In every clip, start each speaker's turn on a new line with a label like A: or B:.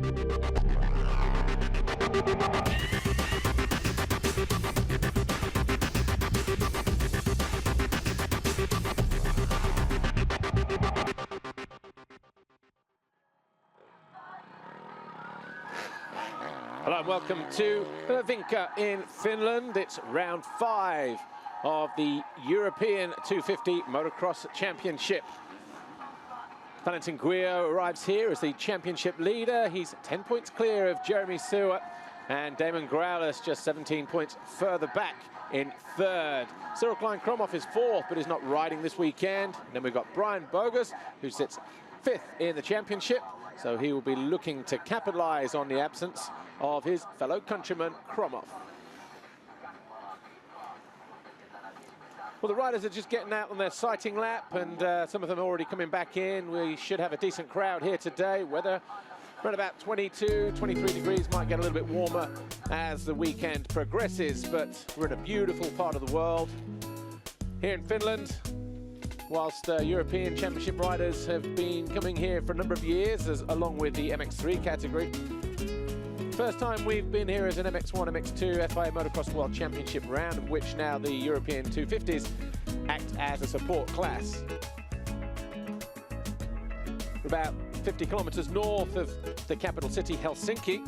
A: Hello and welcome to Doninck in Finland. It's round 5 of the European 250 Motocross Championship. Valentin Guillod arrives here as the championship leader. He's 10 points clear of Jeremy Sewer, and Damon Growlers just 17 points further back in 3rd. Cyril Klein-Kromhoff is 4th, but is not riding this weekend. And then we've got Brian Bogus, who sits 5th in the championship. So he will be looking to capitalise on the absence of his fellow countryman, Kromhoff. Well, the riders are just getting out on their sighting lap, and some of them are already coming back in. We should have a decent crowd here today. Weather around about 22, 23 degrees, might get a little bit warmer as the weekend progresses, but we're in a beautiful part of the world here in Finland. Whilst European Championship riders have been coming here for a number of years, along with the MX3 category. First time we've been here as an MX1, MX2 FIA Motocross World Championship round, of which now the European 250s act as a support class. About 50 kilometers north of the capital city, Helsinki,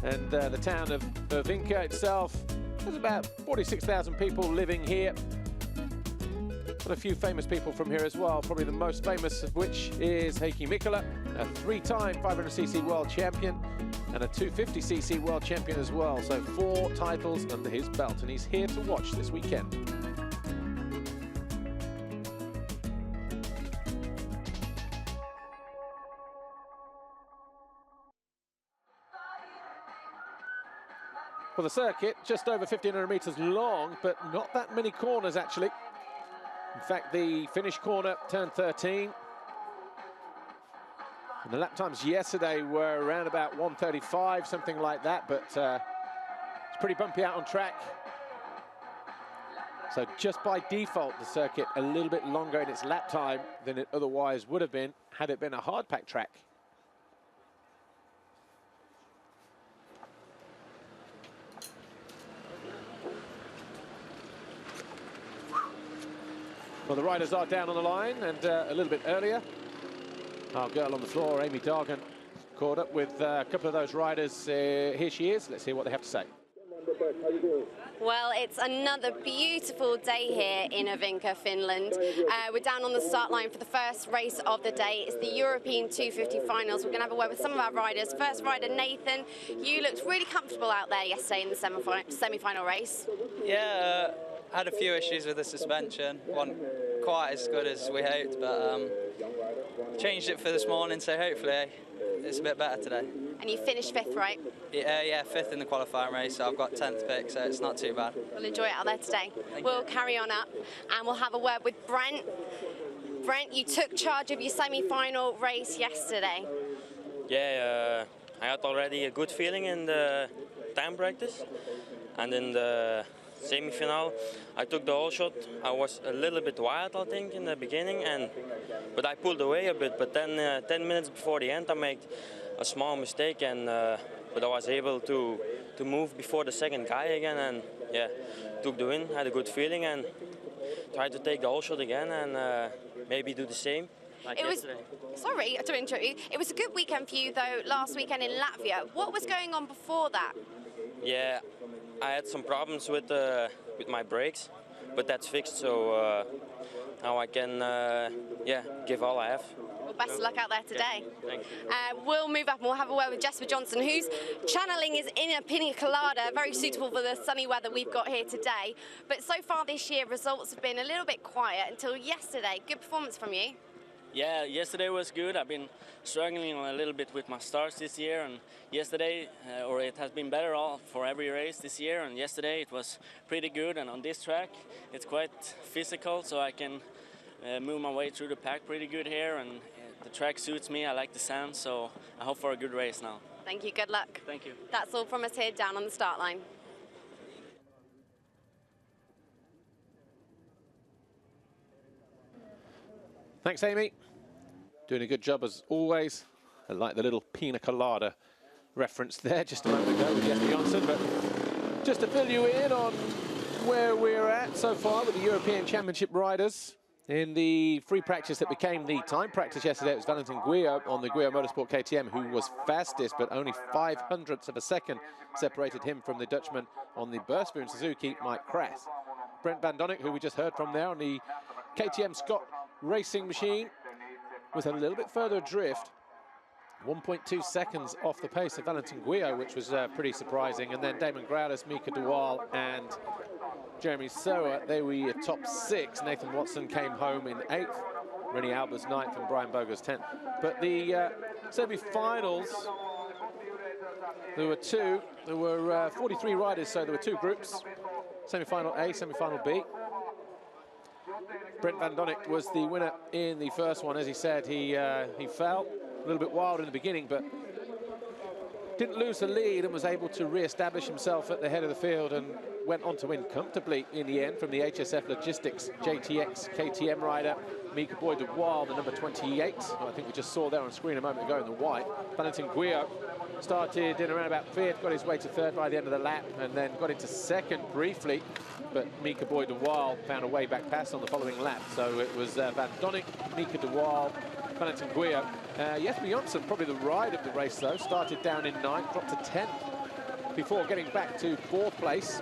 A: and the town of Doninck itself. There's about 46,000 people living here. But a few famous people from here as well, probably the most famous of which is Heikki Mikkola, a 3-time 500cc world champion and a 250cc world champion as well. So 4 titles under his belt, and he's here to watch this weekend. Well, the circuit, just over 1,500 meters long, but not that many corners actually. In fact, the finish corner, turn 13. And the lap times yesterday were around about 1:35, something like that, but it's pretty bumpy out on track. So just by default, the circuit a little bit longer in its lap time than it otherwise would have been had it been a hard pack track. Well, the riders are down on the line, and a little bit earlier, our girl on the floor, Amy Dargan, caught up with a couple of those riders. Here she is. Let's hear what they have to say.
B: Well, it's another beautiful day here in Doninck, Finland. We're down on the start line for the first race of the day. It's the European 250 finals. We're going to have a word with some of our riders. First rider, Nathan, you looked really comfortable out there yesterday in the semi-final race.
C: Yeah, had a few issues with the suspension. Wasn't quite as good as we hoped, but changed it for this morning, so hopefully it's a bit better today.
B: And you finished 5th, right?
C: Yeah, 5th in the qualifying race, so I've got 10th pick, so it's not too bad.
B: We'll enjoy it out there today. We'll carry on up, and we'll have a word with Brent. Brent, you took charge of your semi-final race yesterday.
D: Yeah, I had already a good feeling in the time practice, and in the semi-final I took the whole shot. I was a little bit wild, I think, in the beginning, but I pulled away a bit. But then 10 minutes before the end I made a small mistake, and but I was able to move before the second guy again, and yeah, took the win. Had a good feeling and tried to take the whole shot again, and maybe do the same like yesterday.
B: Sorry to interrupt you. It was a good weekend for you though last weekend in Latvia. What was going on before that?
D: Yeah, I had some problems with my brakes, but that's fixed, so now I can yeah, give all I have.
B: Well, best of luck out there today.
D: Thank you.
B: We'll move up and we'll have a word with Jesper Johnson, who's channeling his inner pina colada, very suitable for the sunny weather we've got here today. But so far this year, results have been a little bit quiet until yesterday. Good performance from you.
E: Yeah, yesterday was good. I've been struggling a little bit with my starts this year, and yesterday, or it has been better all for every race this year, and yesterday it was pretty good. And on this track, it's quite physical, so I can move my way through the pack pretty good here, and the track suits me. I like the sand, so I hope for a good race now.
B: Thank you, good luck.
E: Thank you.
B: That's all from us here down on the start line.
A: Thanks, Amy. Doing a good job as always I like the little pina colada reference there just a moment ago with Jesper Jonsson. But just to fill you in on where we're at so far with the European Championship riders. In the free practice that became the time practice yesterday, it was Valentin Guillod on the Guillod Motorsport KTM who was fastest, but only 0.05 of a second separated him from the Dutchman on the Burstboon Suzuki, Mike Kras. Brent van Doninck, who we just heard from there on the KTM Scott racing machine, was a little bit further adrift. 1.2 seconds off the pace of Valentin Guillod, which was pretty surprising. And then Damon Growlers, Mika de Waal and Jeremy Sower, they were your top 6. Nathan Watson came home in 8th, Rennie Albers 9th and Brian Boger's 10th. But the semi-finals, there were 2. There were 43 riders, so there were 2 groups. Semi-final A, semi-final B. Brent van Doninck was the winner in the first one. As he said, he fell a little bit wild in the beginning, but didn't lose the lead and was able to re-establish himself at the head of the field and went on to win comfortably in the end from the HSF Logistics JTX KTM rider Mika Boy de Waal, the number 28, who I think we just saw there on screen a moment ago in the white. Valentin Guillod started in around about 5th, got his way to 3rd by the end of the lap, and then got into 2nd briefly, but Mika Boy de Waal found a way back past on the following lap. So it was Van Doninck, Mika de Waal, Valentin Guillod. Jesper Jonsson, probably the ride of the race though, started down in 9th, dropped to 10th before getting back to 4th place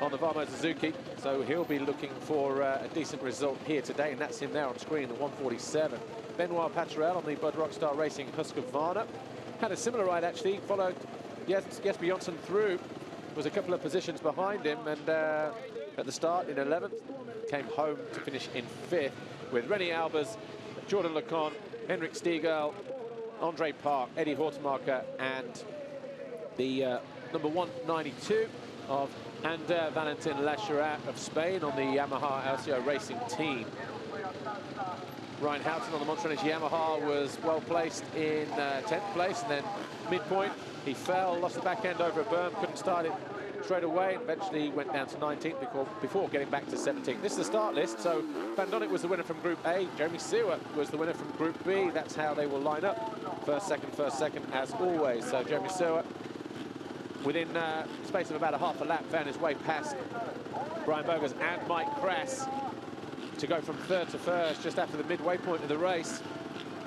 A: on the Varmo Suzuki. So he'll be looking for a decent result here today, and that's him there on screen, the 147. Benoit Paturel on the Bud Rockstar Racing Husqvarna had a similar ride actually, followed Jesper Jonsson through, was a couple of positions behind him, and at the start in 11th, came home to finish in 5th with Rennie Albers, Jordan Lecon, Henrik Stiegel, Andre Park, Eddie Hortmarker, and the number 192 of Valentin Lacherat of Spain on the Yamaha LCO Racing team. Ryan Houghton on the Monster Energy Yamaha was well placed in 10th place, and then midpoint he fell, lost the back end over a berm, couldn't start it straight away, and eventually went down to 19th before getting back to 17th. This is the start list, so Van Doninck was the winner from Group A, Jeremy Sewer was the winner from Group B. That's how they will line up, first, second, as always. So Jeremy Sewer, within space of about a half a lap, found his way past Brian Bogers and Mike Kras to go from 3rd to 1st just after the midway point of the race.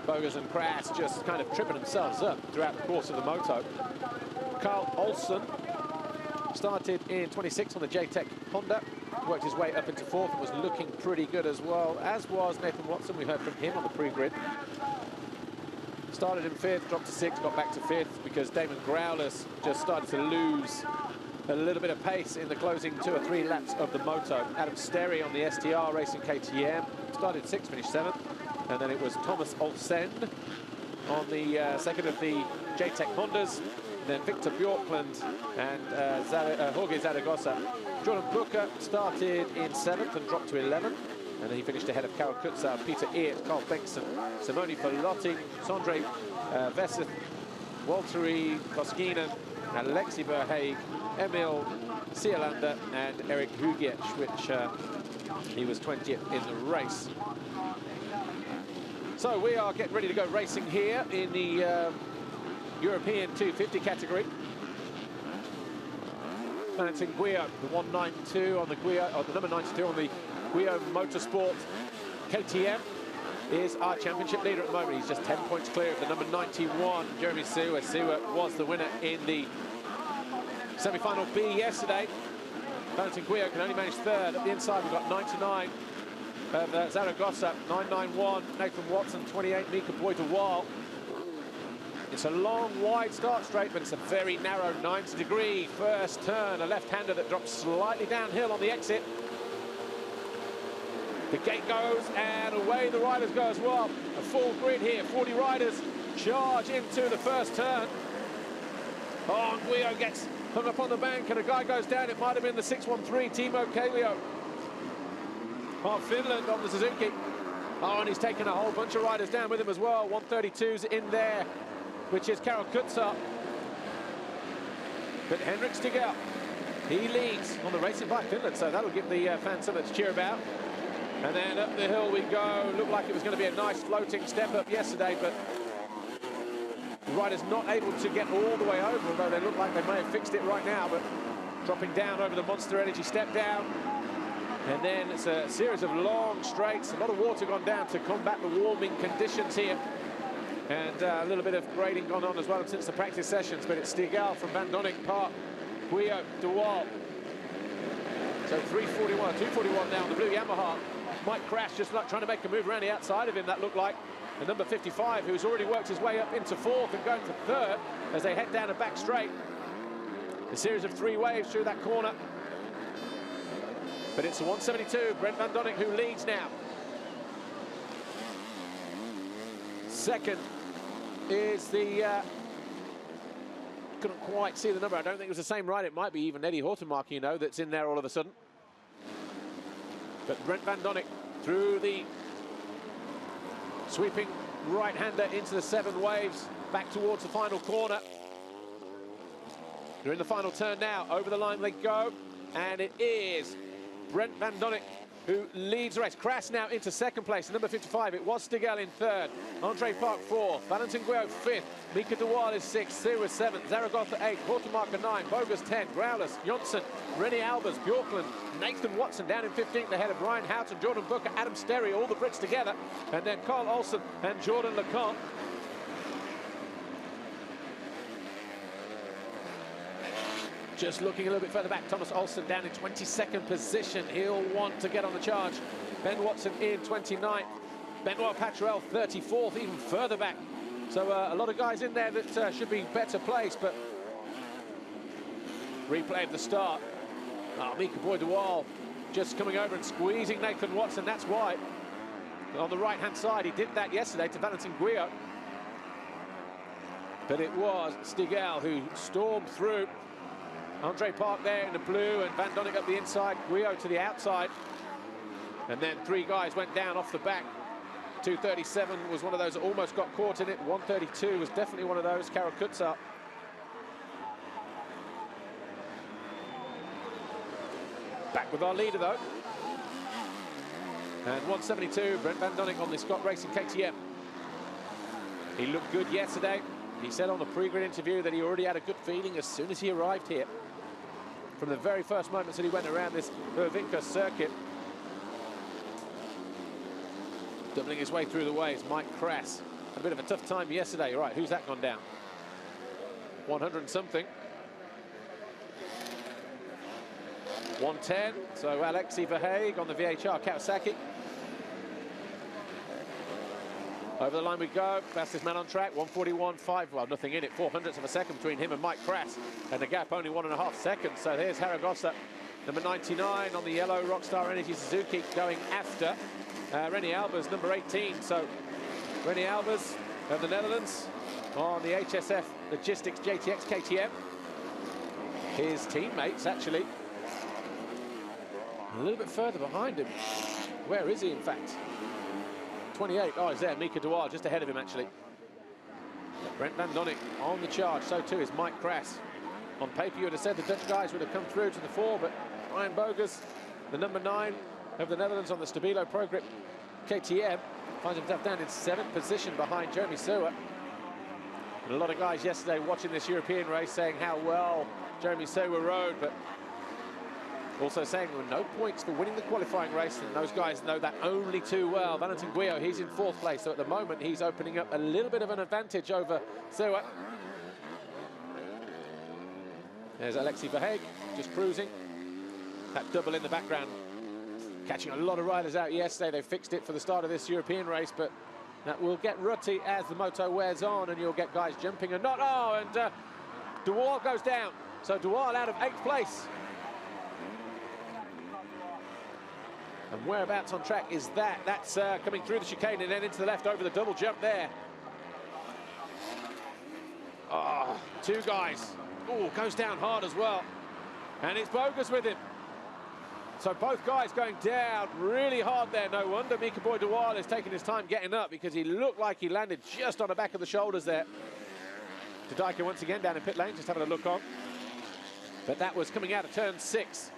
A: Bogers and Kras just kind of tripping themselves up throughout the course of the moto. Carl Olsen started in 26 on the JTEC Honda, worked his way up into 4th and was looking pretty good as well, as was Nathan Watson. We heard from him on the pre-grid. Started in 5th, dropped to 6th, got back to 5th because Damon Growlers just started to lose a little bit of pace in the closing 2 or 3 laps of the moto. Adam Sterry on the STR Racing KTM started 6th, finished 7th, and then it was Thomas Olsen on the 2nd of the JTEC Hondas, then Victor Bjorklund and Jorge Zaragoza. Jordan Booker started in 7th and dropped to 11th, and then he finished ahead of Karel Kutzau, Peter Eert, Carl Bengtsson, Simone Fallotti, Sondre Veseth, Walteri Koskinen, Alexi Verheeg, Emil Cialander and Eric Hugiec, which he was 20th in the race. So we are getting ready to go racing here in the European 250 category. Valentin Guillod, the 192 on the Guillod, or the number 92 on the Guillod Motorsport KTM, is our championship leader at the moment. He's just 10 points clear of the number 91, Jeremy Sewer. Sewer was the winner in the semi-final B yesterday. Valentin Guillod can only manage 3rd. At the inside, we've got 99 of Zaragoza, 991, Nathan Watson, 28, Mika Boy de Waal. It's a long, wide start straight, but it's a very narrow 90-degree first turn. A left-hander that drops slightly downhill on the exit. The gate goes, and away the riders go as well. A full grid here, 40 riders charge into the first turn. Oh, and Guillod gets hung up on the bank, and a guy goes down. It might have been the 613, Timo Kallio of Finland on the Suzuki. Oh, and he's taken a whole bunch of riders down with him as well. 132's in there, which is Karel Kutzau. But Henrik Stiegel, he leads on the Racing Bike Finland, so that'll give the fans something to cheer about. And then up the hill we go. Looked like it was going to be a nice floating step up yesterday, but The rider's not able to get all the way over, although they look like they may have fixed it right now, but dropping down over the Monster Energy step down. And then it's a series of long straights, a lot of water gone down to combat the warming conditions here. And a little bit of grading gone on as well since the practice sessions, but it's Stigall from Van Doninck, Park, Guillod, de Waal. So 341, 241 now on the blue Yamaha. Mike Kras just like trying to make a move around the outside of him, that looked like. The number 55, who's already worked his way up into fourth and going to third as they head down a back straight. A series of 3 waves through that corner. But it's a 172, Brent Van Doninck who leads now. Second is the, couldn't quite see the number. I don't think it was the same ride. It might be even Eddie Hortenmark, you know, that's in there all of a sudden. But Brent Van Doninck through the sweeping right-hander into the 7 waves, back towards the final corner. They're in the final turn now. Over the line they go, and it is Brent Van Doninck who leads the race. Kras now into second place, number 55. It was Stigall in third. Andre Park 4th. Valentin Guillod 5th. Mika de Waal is 6th. Sewa 7th. Zaragoza 8th. Hortenmark 9. Bogus 10. Growlers, Jonsson, Rennie Albers, Bjorklund, Nathan Watson down in 15th ahead of Brian Houghton, Jordan Booker, Adam Sterry, all the Brits together. And then Carl Olsen and Jordan LeConte. Just looking a little bit further back, Thomas Olsen down in 22nd position. He'll want to get on the charge. Ben Watson in 29th. Benoit Patrel 34th, even further back. So a lot of guys in there that should be better placed, but replay of the start. Mika Boy de Waal just coming over and squeezing Nathan Watson, that's why. On the right-hand side, he did that yesterday to Valentin Guillod. But it was Stigall who stormed through. Andre Park there in the blue and Van Doninck up the inside, Guillod to the outside. And then 3 guys went down off the back. 237 was one of those that almost got caught in it. 132 was definitely one of those, Karel Kutzar. Back with our leader though. And 172, Brent Van Doninck on the Scott Racing KTM. He looked good yesterday. He said on the pre-grid interview that he already had a good feeling as soon as he arrived here. From the very first moments that he went around this Ervinka circuit. Doubling his way through the waves, Mike Kras. Had a bit of a tough time yesterday. Right, who's that gone down? 100 and something. 110, so Alexi Verhaeghe on the VHR Kawasaki. Over the line we go, fastest man on track, 141.5, well, nothing in it, 400ths of a second between him and Mike Kras, and the gap only 1.5 seconds. So here's Zaragoza, number 99 on the yellow Rockstar Energy Suzuki going after Rennie Albers, number 18. So Rennie Albers of the Netherlands on the HSF Logistics JTX KTM. His teammates actually a little bit further behind him. Where is he, in fact? 28, oh, he's there, Mika de Waal, just ahead of him, actually. Brent Van Doninck on the charge, so too is Mike Kras. On paper, you would have said the Dutch guys would have come through to the 4, but Ryan Bogus, the number 9 of the Netherlands on the Stabilo Pro Grip KTM, finds himself down in 7th position behind Jeremy Sewa. And a lot of guys yesterday watching this European race saying how well Jeremy Sewa rode, but also saying there were no points for winning the qualifying race, and those guys know that only too well. Valentin Guillod, he's in 4th place, so at the moment he's opening up a little bit of an advantage over Sewa. There's Alexi Verhaeghe, just cruising. That double in the background, catching a lot of riders out yesterday. They fixed it for the start of this European race, but that will get rutty as the moto wears on, and you'll get guys jumping and not. Oh, and de Waal goes down. So de Waal out of 8th place. And whereabouts on track is that? That's coming through the chicane and then into the left over the double jump there. Oh, 2 guys. Oh, goes down hard as well. And it's Bogus with him. So both guys going down really hard there. No wonder Mika Boy de Waal is taking his time getting up, because he looked like he landed just on the back of the shoulders there. Doninck once again down in pit lane, just having a look on. But that was coming out of turn 6.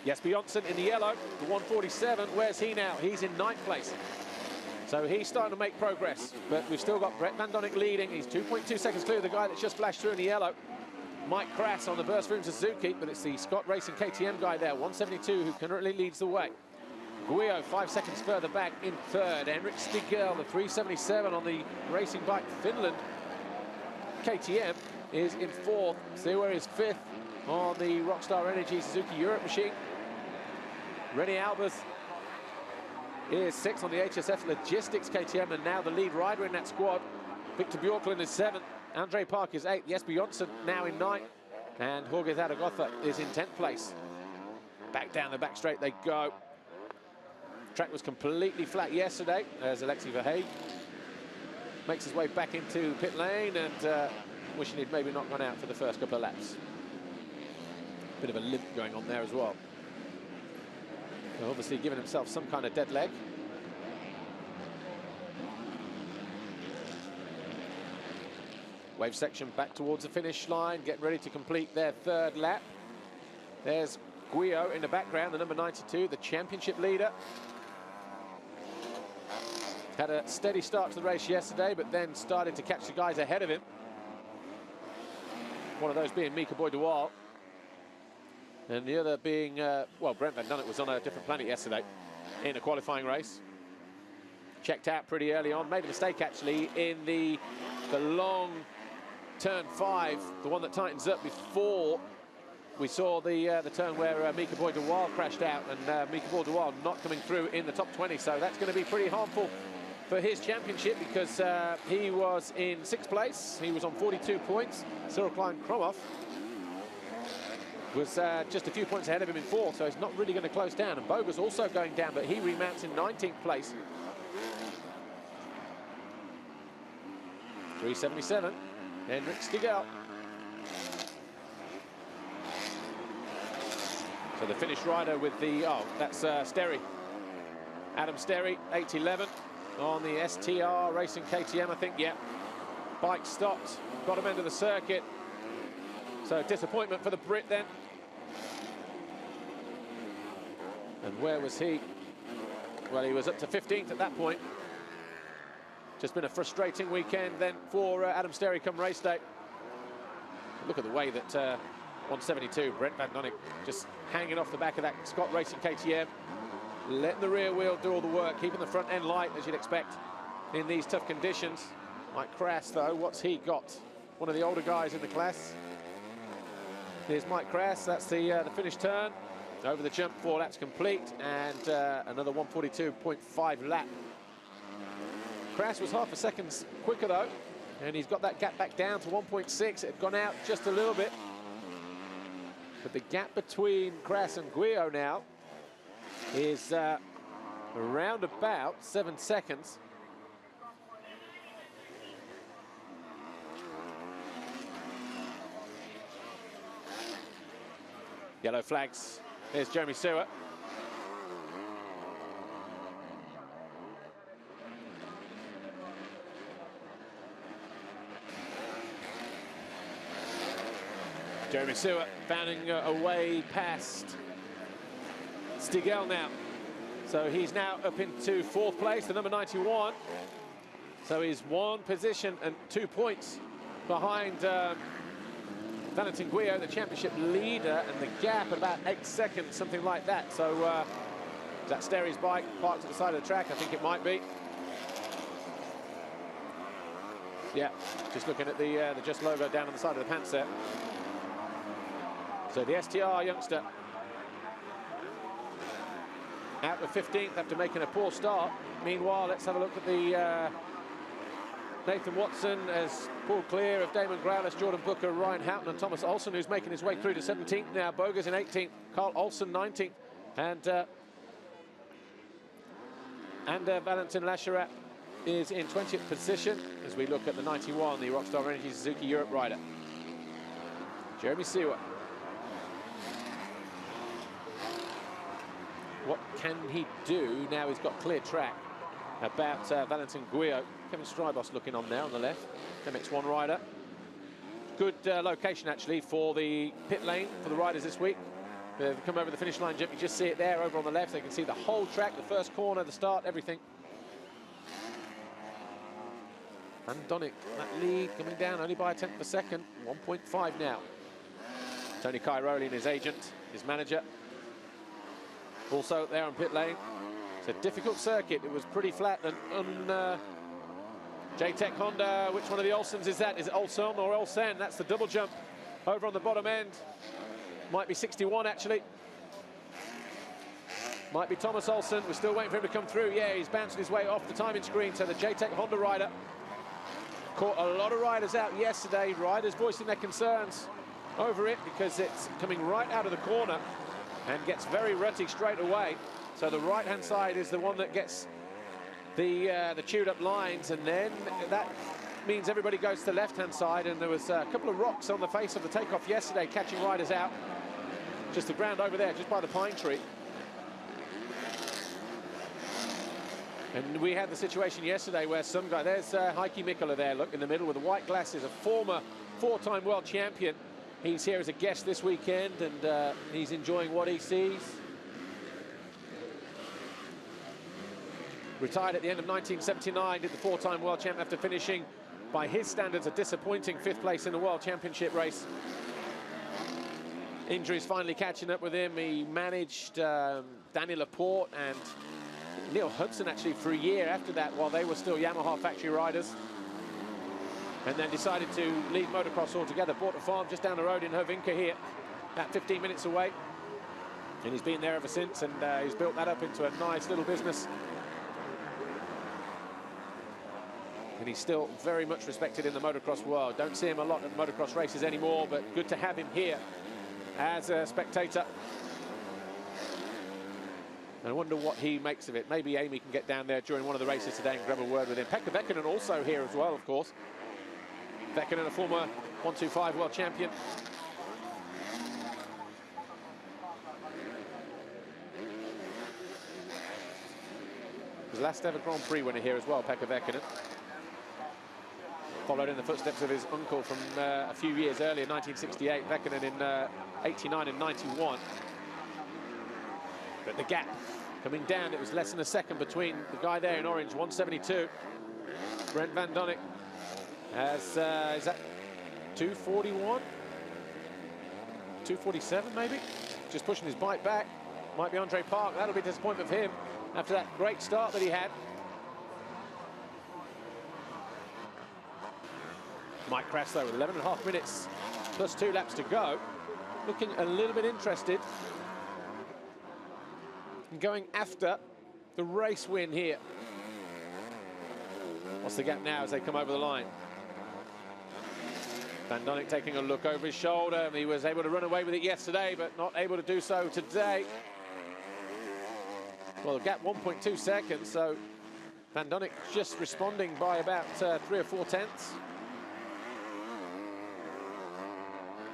A: Jesper Jonsson in the yellow, the 147. Where's he now? He's in 9th place. So he's starting to make progress, but we've still got Brett Van Doninck leading. He's 2.2 seconds clear of the guy that's just flashed through in the yellow. Mike Kras on the burst from Suzuki, but it's the Scott Racing KTM guy there, 172, who currently leads the way. Guillod 5 seconds further back in third. Henrik Stigell, the 377 on the Racing Bike Finland KTM, is in fourth. Sewa is fifth on the Rockstar Energy Suzuki Europe machine. Rennie Albers is sixth on the HSF Logistics KTM, and now the lead rider in that squad. Victor Bjorklund is seventh. Andre Park is eighth. Jesper Jonsson now in ninth. And Jorge Zaragoza is in 10th place. Back down the back straight they go. Track was completely flat yesterday as Alexei Verhage makes his way back into pit lane, and wishing he'd maybe not gone out for the first couple of laps. Bit of a limp going on there as well. So obviously giving himself some kind of dead leg. Wave section back towards the finish line, getting ready to complete their third lap. There's Guillod in the background, the number 92, the championship leader. Had a steady start to the race yesterday, but then started to catch the guys ahead of him. One of those being Mika Boy-Dewal. And the other being, well, Brent Van Doninck was on a different planet yesterday in a qualifying race. Checked out pretty early on, made a mistake actually in the long turn 5, the one that tightens up before we saw the turn where Mika Boy-Dewal crashed out, and Mika Boy-Dewal not coming through in the top 20. So that's going to be pretty harmful for his championship, because he was in 6th place. He was on 42 points. Cyril Klein-Kromhoff was just a few points ahead of him in 4th, so he's not really going to close down. And Bogus also going down, but he remounts in 19th place. 377, Henrik Stigell. So the Finnish rider with the, oh, that's Sterry. Adam Sterry, 811 on the STR Racing KTM, I think, yeah. Bike stopped, bottom end of the circuit. So disappointment for the Brit then. And where was he? Well, he was up to 15th at that point. Just been a frustrating weekend then for Adam Sterry come race day. Look at the way that 172, Brent Van Doninck, just hanging off the back of that Scott Racing KTM. Letting the rear wheel do all the work, keeping the front end light, as you'd expect in these tough conditions. Mike Kras, though, what's he got? One of the older guys in the class. Here's Mike Kras, that's the finish turn. Over the jump, 4 laps complete, and another 142.5 lap. Kras was half a second quicker, though, and he's got that gap back down to 1.6. It had gone out just a little bit. But the gap between Kras and Guillod now is around about 7 seconds. Yellow flags. There's Jeremy Sewa. Jeremy Sewa bounding away past Stigell now. So he's now up into 4th place, the number 91. So he's 1 position and 2 points behind Valentin Guillod, the championship leader, and the gap at about 8 seconds, something like that. So is that Sterry's bike parked at the side of the track? I think it might be. Yeah, just looking at the Just logo down on the side of the pants there. So the STR youngster out of 15th after making a poor start. Meanwhile, let's have a look at the Nathan Watson as pulled clear of Damon Growless, Jordan Booker, Ryan Houghton and Thomas Olsen, who's making his way through to 17th now. Bogus in 18th, Carl Olsen 19th, and Valentin Lacharat is in 20th position as we look at the 91, the Rockstar Energy Suzuki Europe rider. Jeremy Sewa. What can he do now he's got clear track about Valentin Guillod? Kevin Strybos looking on there on the left, MX1 rider. Good location actually for the pit lane for the riders this week. They've come over the finish line jump, you just see it there over on the left. They can see the whole track, the first corner, the start, everything. And Doninck, that lead coming down only by a tenth of a second, 1.5 now. Tony Cairoli, his agent, his manager, also there on pit lane. It's a difficult circuit. It was pretty flat and on J-Tech Honda. Which one of the Olsens is that? Is it Olsen or Olsen? That's the double jump over on the bottom end. Might be 61 actually. Might be Thomas Olsen. We're still waiting for him to come through. Yeah, he's bouncing his way off the timing screen. So the J-Tech Honda rider caught a lot of riders out yesterday. Riders voicing their concerns over it because it's coming right out of the corner and gets very rutty straight away. So the right-hand side is the one that gets the chewed-up lines, and then that means everybody goes to the left-hand side. And there was a couple of rocks on the face of the takeoff yesterday, catching riders out. Just the ground over there, just by the pine tree. And we had the situation yesterday where some guy, there's Heikki Mikkola there, look, in the middle with the white glasses, a former four-time world champion. He's here as a guest this weekend, and he's enjoying what he sees. Retired at the end of 1979, did the four-time world champion after finishing, by his standards, a disappointing 5th place in the World Championship race. Injuries finally catching up with him. He managed Danny Laporte and Neil Hudson actually for a year after that, while they were still Yamaha factory riders, and then decided to leave motocross altogether. Bought a farm just down the road in Hervinka here, about 15 minutes away, and he's been there ever since, and he's built that up into a nice little business. And he's still very much respected in the motocross world. Don't see him a lot at motocross races anymore, but good to have him here as a spectator. And I wonder what he makes of it. Maybe Amy can get down there during one of the races today and grab a word with him. Pekka Väkkönen also here as well, of course. Väkkönen, a former 125 world champion. His last ever Grand Prix winner here as well, Pekka Väkkönen. Followed in the footsteps of his uncle from a few years earlier, 1968. Väkkönen in 89 and 91. But the gap coming down, it was less than a second between the guy there in orange, 172. Brent van Doninck has, is that 241? 247 maybe? Just pushing his bike back. Might be Andre Park. That'll be a disappointment for him after that great start that he had. Mike Kras though with 11.5 minutes plus 2 laps to go. Looking a little bit interested in going after the race win here. What's the gap now as they come over the line? Van Doninck taking a look over his shoulder. He was able to run away with it yesterday, but not able to do so today. Well, the gap 1.2 seconds, so Van Doninck just responding by about 3 or 4 tenths.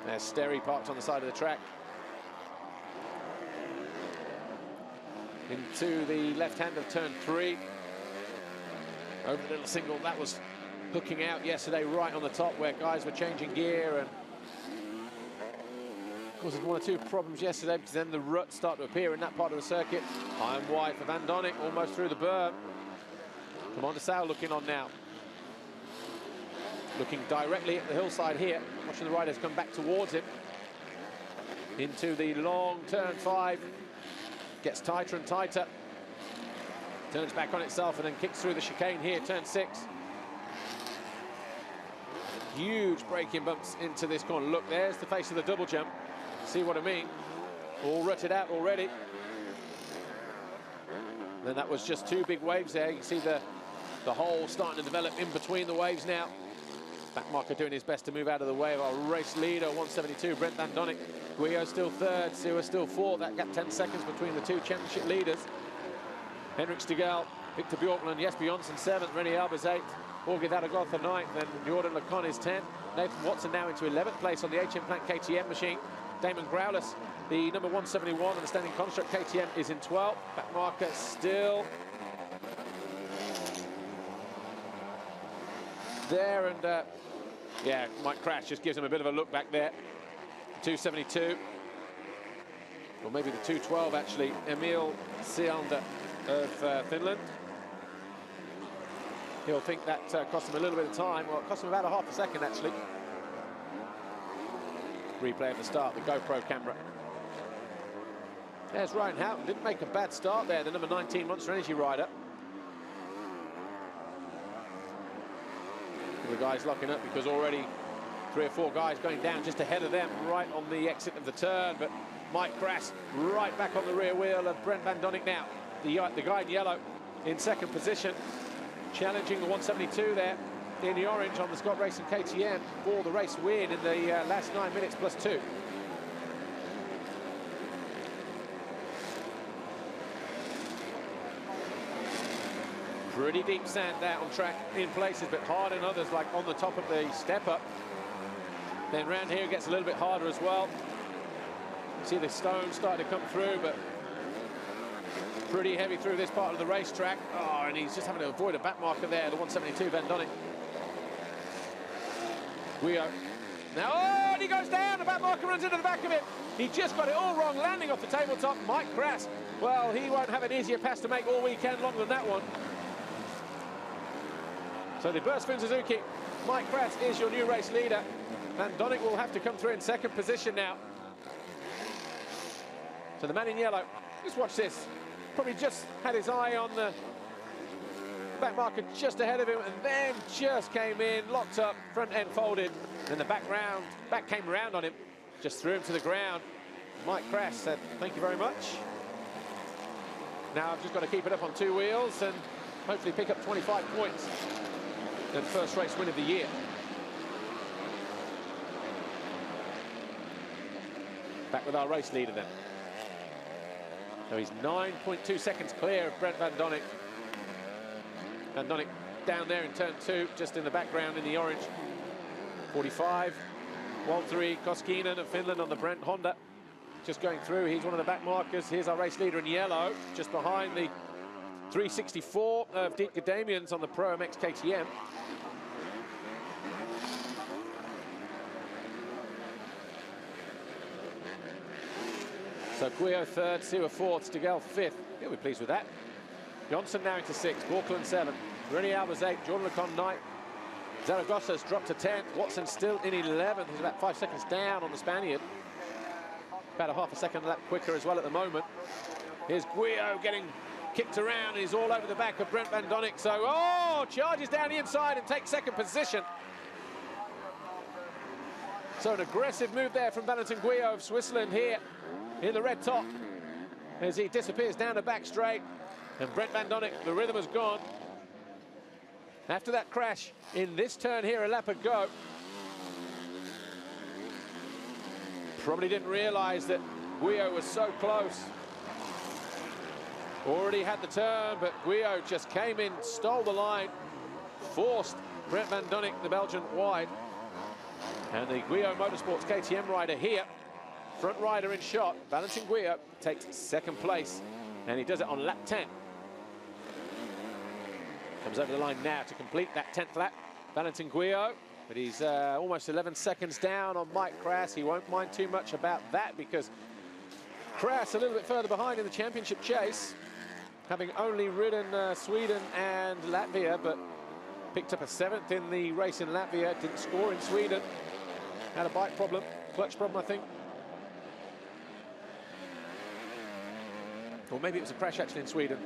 A: There's Sterry parked on the side of the track. Into the left hand of turn 3. Over the little single, that was hooking out yesterday right on the top where guys were changing gear, and of course there's 1 or 2 problems yesterday because then the ruts start to appear in that part of the circuit. High and wide for Van Doninck, almost through the berm. Commander Sal looking on now. Looking directly at the hillside here, watching the riders come back towards him. Into the long turn 5. Gets tighter and tighter. Turns back on itself and then kicks through the chicane here, turn 6. Huge braking bumps into this corner. Look, there's the face of the double jump. See what I mean? All rutted out already. Then that was just 2 big waves there. You can see the hole starting to develop in between the waves now. Backmarker doing his best to move out of the way of our race leader, 172, Brent van Doninck. Guillod still 3rd, Sewa still 4th. That gap 10 seconds between the 2 championship leaders. Henrik Stigall, Victor Bjorklund, Jesper Jonsson 7th, Rennie Albers 8th, Jorge Zaragoza 9th, then Jordan Lecon is 10th. Nathan Watson now into 11th place on the HM Plant KTM machine. Damon Growless, the number 171 on the standing construct KTM, is in 12th. Backmarker still there, and yeah, Mike Kras just gives him a bit of a look back there. 272, or maybe the 212 actually. Emil Siander of Finland. He'll think that cost him a little bit of time. Well, it cost him about a half a second, actually. Replay at the start, the GoPro camera. There's Ryan Houghton, didn't make a bad start there, the number 19 Monster Energy rider. The guys locking up because already 3 or 4 guys going down just ahead of them right on the exit of the turn, but Mike Kras right back on the rear wheel of Brent Van Doninck now. The guy in yellow in second position, challenging the 172 there in the orange on the Scott Racing KTM for the race win in the last 9 minutes plus 2. Pretty deep sand there on track in places, but hard in others, like on the top of the step up. Then round here it gets a little bit harder as well. See the stones starting to come through, but pretty heavy through this part of the racetrack. Oh, and he's just having to avoid a back marker there, the 172 Van Doninck. Guillod. Now, oh, and he goes down, the back marker runs into the back of it. He just got it all wrong, landing off the tabletop. Mike Kras, well, he won't have an easier pass to make all weekend long than that one. So the Burst-Finn Suzuki, Mike Kras is your new race leader. Van Doninck will have to come through in second position now. So the man in yellow, just watch this. Probably just had his eye on the back marker just ahead of him and then just came in, locked up, front end folded. Then the back came round on him, just threw him to the ground. Mike Kras said, thank you very much. Now I've just got to keep it up on 2 wheels and hopefully pick up 25 points. The first race win of the year. Back with our race leader then. So he's 9.2 seconds clear of Brent Van Doninck. Van Doninck down there in turn 2, just in the background in the orange. 45. Waltteri Koskinen of Finland on the Brent Honda. Just going through, he's one of the back markers. Here's our race leader in yellow, just behind the 364 of Doninck Damians on the Pro MX KTM. So Guillod 3rd, Sewa 4th, Stigell 5th. He'll be pleased with that. Johnson now into 6th, Borkland 7th, Rennie Albers 8th, Jordan Lecon 9th. Zaragoza's dropped to 10th, Watson still in 11th. He's about 5 seconds down on the Spaniard. About a half a second lap quicker as well at the moment. Here's Guillod getting kicked around. He's all over the back of Brent Van Doninck. So, oh, charges down the inside and takes second position. So an aggressive move there from Valentin Guillod of Switzerland here in the red top as he disappears down the back straight. And Brent Van Doninck, the rhythm has gone. After that crash in this turn here a lap ago, probably didn't realize that Guillod was so close. Already had the turn, but Guillod just came in, stole the line, forced Brent Van Doninck, the Belgian, wide. And the Guillod Motorsports KTM rider here, front rider in shot, Valentin Guillod, takes second place, and he does it on lap 10. Comes over the line now to complete that 10th lap, Valentin Guillod, but he's almost 11 seconds down on Mike Kras. He won't mind too much about that because Kras a little bit further behind in the championship chase, having only ridden Sweden and Latvia, but picked up a 7th in the race in Latvia, didn't score in Sweden, had a bike problem, clutch problem, I think. Or maybe it was a crash actually in Sweden.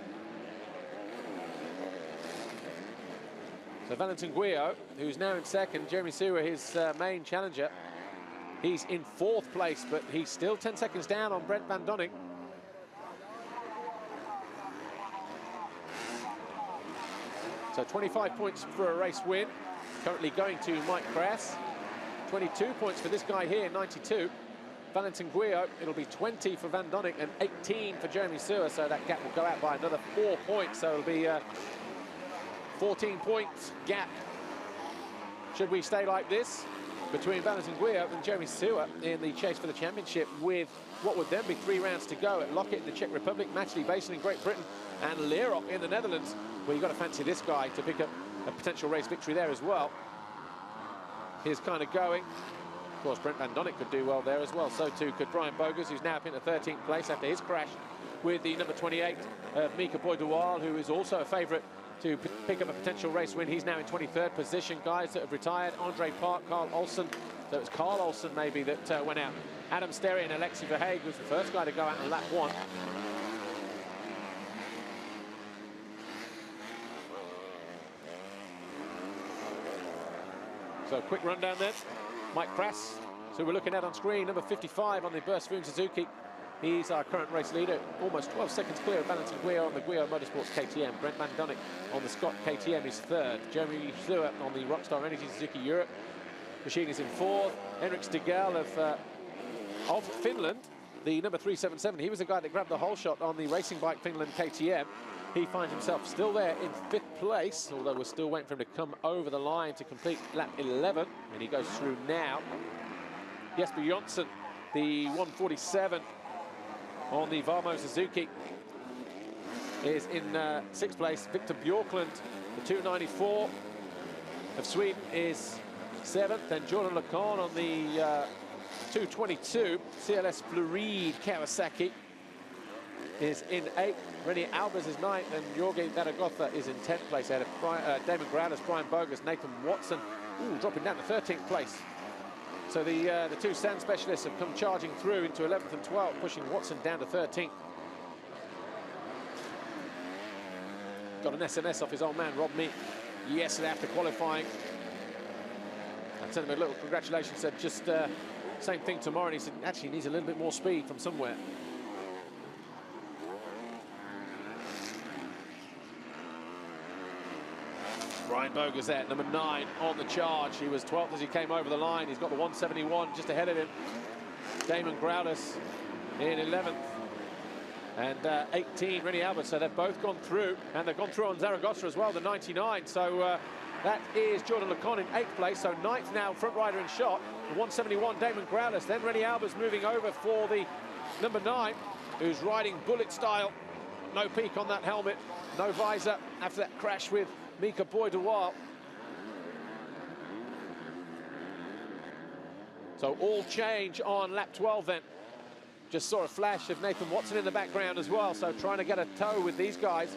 A: So Valentin Guillod, who's now in second, Jeremy Sewa, his main challenger, he's in 4th place, but he's still 10 seconds down on Brent Van Doninck. So 25 points for a race win, currently going to Mike Kras. 22 points for this guy here, 92. Valentin Guillod, it'll be 20 for Van Doninck and 18 for Jeremy Sewa, so that gap will go out by another 4 points, so it'll be 14 points gap. Should we stay like this between Valentin Guillod and Jeremy Sewa in the chase for the championship, with what would then be 3 rounds to go at Lockett in the Czech Republic, Matchley Basin in Great Britain, and Leerop in the Netherlands, where you've got to fancy this guy to pick up a potential race victory there as well. Here's kind of going. Of course, Brent Van Doninck could do well there as well. So too could Brian Bogus, who's now up in the 13th place after his crash with the number 28 of Mika Boydewal, who is also a favourite to pick up a potential race win. He's now in 23rd position. Guys that have retired: Andre Park, Carl Olsen. So it's Carl Olsen maybe that went out. Adam Sterry and Alexi Verhaeghe was the first guy to go out on lap 1. So quick rundown then. Mike Kras, so we're looking at on screen, number 55 on the Burst-Foon Suzuki. He's our current race leader, almost 12 seconds clear of Valentin Guillod on the Guillod Motorsports KTM. Brent Van Doninck on the Scott KTM is 3rd. Jeremy Stewart on the Rockstar Energy Suzuki Europe machine is in 4th. Henrik Stigall of Finland, the number 377. He was the guy that grabbed the whole shot on the Racing Bike Finland KTM. He finds himself still there in 5th place, although we're still waiting for him to come over the line to complete lap 11, and he goes through now. Jesper Jonsson, the 147 on the Varmo Suzuki, is in 6th place. Victor Bjorklund, the 294 of Sweden, is 7th, and Jordan Lecon on the 222 CLS Floride Kawasaki is in 8th. Rennie Albers is 9th, and Jorge Zaragoza is in 10th place out of Damon Growlers, Brian Bogus, Nathan Watson, dropping down to 13th place. So the two sand specialists have come charging through into 11th and 12th, pushing Watson down to 13th. Got an SMS off his old man, Rob Meek, yesterday after qualifying. I sent him a little congratulations, said just same thing tomorrow, and he said actually he needs a little bit more speed from somewhere. Brian Bogus there, number 9 on the charge. He was 12th as he came over the line. He's got the 171 just ahead of him. Damon Growlers in 11th. And 18, Rennie Albert. So they've both gone through, and they've gone through on Zaragoza as well, the 99. So that is Jordan Lecon in 8th place. So 9th now, front rider in shot. The 171, Damon Growlers. Then Rennie Albert's moving over for the number 9, who's riding bullet style. No peak on that helmet, no visor after that crash with Mika Boydewal. So all change on lap 12 then. Just saw a flash of Nathan Watson in the background as well, so trying to get a tow with these guys.